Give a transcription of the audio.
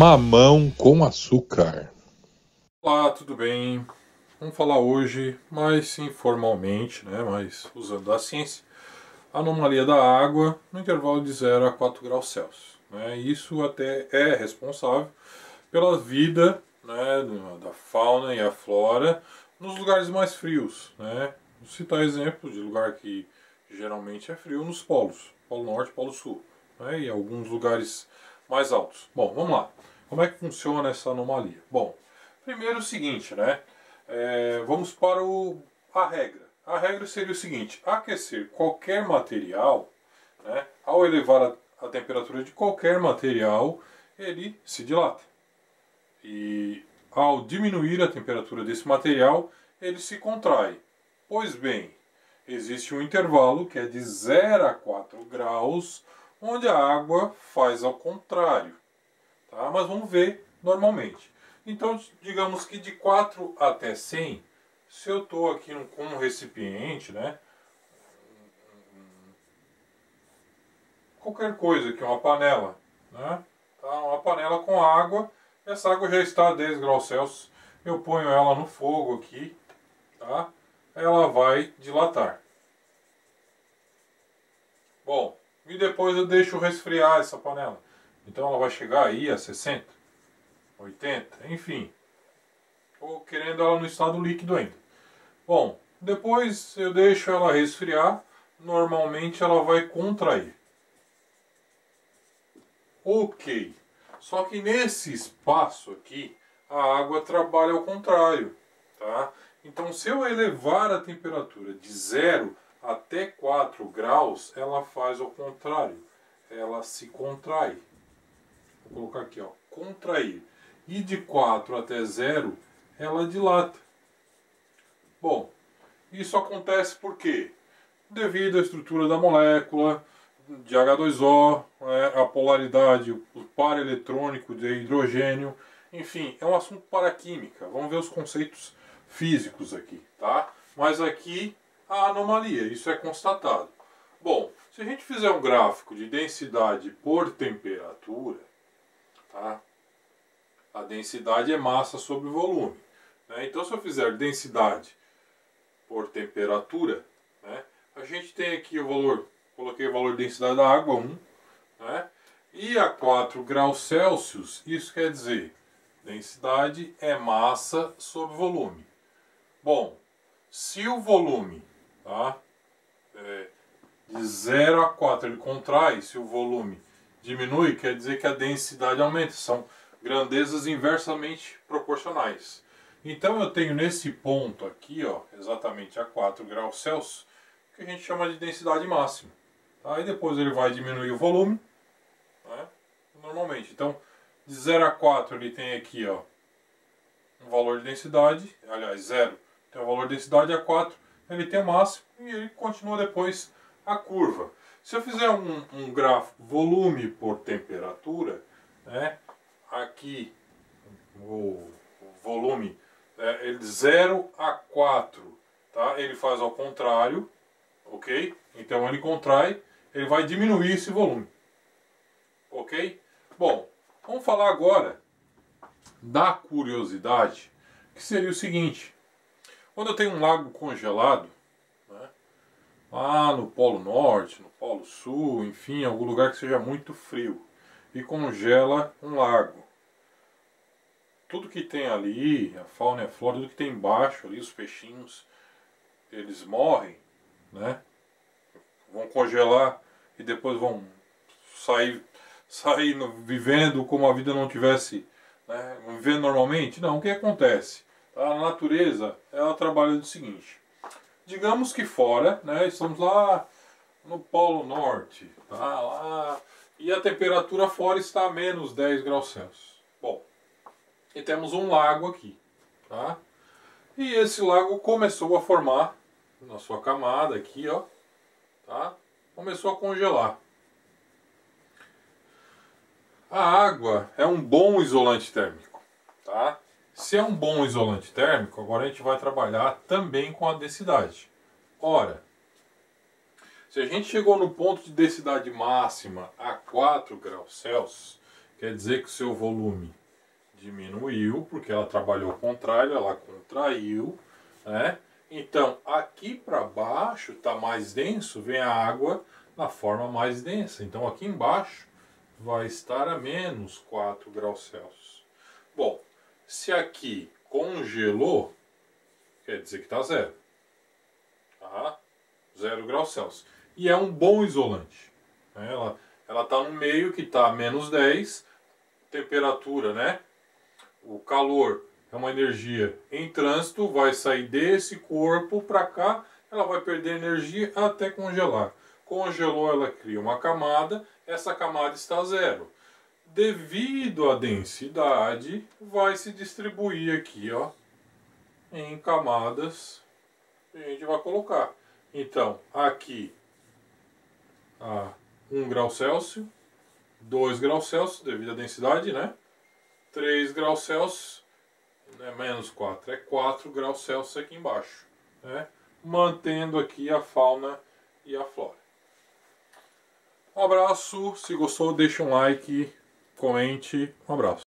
Mamão com açúcar. Olá, tudo bem? Vamos falar hoje mais informalmente, né, mas usando a ciência, a anomalia da água no intervalo de 0 a 4 graus Celsius. Né? Isso até é responsável pela vida, né, da fauna e a flora nos lugares mais frios. Né? Vou citar exemplos de lugar que geralmente é frio nos polos, Polo Norte e Polo Sul, né, e alguns lugares mais altos. Bom, vamos lá. Como é que funciona essa anomalia? Bom, primeiro é o seguinte, né? Vamos para a regra. A regra seria o seguinte: aquecer qualquer material, né, ao elevar a temperatura de qualquer material, ele se dilata. E ao diminuir a temperatura desse material, ele se contrai. Pois bem, existe um intervalo que é de 0 a 4 graus, onde a água faz ao contrário. Tá? Mas vamos ver normalmente. Então, digamos que de 4 até 100, se eu estou aqui com um recipiente, né, qualquer coisa aqui, uma panela, né, tá, uma panela com água, essa água já está a 10 graus Celsius, eu ponho ela no fogo aqui, tá, ela vai dilatar. Bom, e depois eu deixo resfriar essa panela. Então ela vai chegar aí a 60, 80, enfim. Ou querendo ela no estado líquido ainda. Bom, depois eu deixo ela resfriar. Normalmente ela vai contrair. Ok. Só que nesse espaço aqui, a água trabalha ao contrário. Tá? Então se eu elevar a temperatura de 0 até 4 graus, ela faz ao contrário. Ela se contrai. Vou colocar aqui, ó, contrair. E de 4 até 0, ela dilata. Bom, isso acontece por quê? Devido à estrutura da molécula de H2O, a polaridade, o par eletrônico de hidrogênio, enfim, é um assunto para a química. Vamos ver os conceitos físicos aqui, tá? Mas aqui a anomalia, isso é constatado. Bom, se a gente fizer um gráfico de densidade por temperatura, tá? A densidade é massa sobre volume. Né? Então, se eu fizer densidade por temperatura, né, a gente tem aqui o valor, coloquei o valor de densidade da água, 1, né, e a 4 graus Celsius, isso quer dizer, densidade é massa sobre volume. Bom, se o volume, tá, de 0 a 4 ele contrai, se o volume diminui, quer dizer que a densidade aumenta. São grandezas inversamente proporcionais. Então eu tenho nesse ponto aqui, ó, exatamente a 4 graus Celsius, que a gente chama de densidade máxima. Aí depois ele vai diminuir o volume, né, normalmente. Então de 0 a 4 ele tem aqui, ó, um valor de densidade, aliás 0 tem o valor de densidade, a 4 ele tem o máximo e ele continua depois a curva. Se eu fizer um gráfico volume por temperatura, né, aqui o volume é de 0 a 4, tá? Ele faz ao contrário, ok? Então ele contrai, ele vai diminuir esse volume, ok? Bom, vamos falar agora da curiosidade, que seria o seguinte: quando eu tenho um lago congelado, né, lá no Polo Norte, no Polo Sul, enfim, algum lugar que seja muito frio, e congela um lago, tudo que tem ali, a fauna e a flora, tudo que tem embaixo ali, os peixinhos, eles morrem, né? Vão congelar e depois vão sair vivendo como a vida não tivesse, né, vivendo normalmente. Não, o que acontece? A natureza, ela trabalha do seguinte: digamos que fora, né, estamos lá no Polo Norte, tá, lá, e a temperatura fora está a menos 10 graus Celsius. Bom, e temos um lago aqui, tá? E esse lago começou a formar na sua camada aqui, ó, tá? Começou a congelar. A água é um bom isolante térmico, tá? Se é um bom isolante térmico, agora a gente vai trabalhar também com a densidade. Ora, se a gente chegou no ponto de densidade máxima a 4 graus Celsius, quer dizer que o seu volume diminuiu, porque ela trabalhou ao contrário, ela contraiu, né? Então, aqui para baixo está mais denso, vem a água na forma mais densa. Então, aqui embaixo vai estar a menos 4 graus Celsius. Bom, se aqui congelou, quer dizer que está zero. Tá? 0 graus Celsius. E é um bom isolante. Ela está no meio que está a menos 10, temperatura, né? O calor é uma energia em trânsito, vai sair desse corpo para cá, ela vai perder energia até congelar. Congelou, ela cria uma camada, essa camada está zero. Devido à densidade, vai se distribuir aqui, ó, em camadas que a gente vai colocar. Então, aqui a 1 grau Celsius, 2 graus Celsius, devido à densidade, né? 3 graus Celsius, não é menos 4, é 4 graus Celsius aqui embaixo, né? Mantendo aqui a fauna e a flora. Um abraço, se gostou deixa um like, comente, um abraço.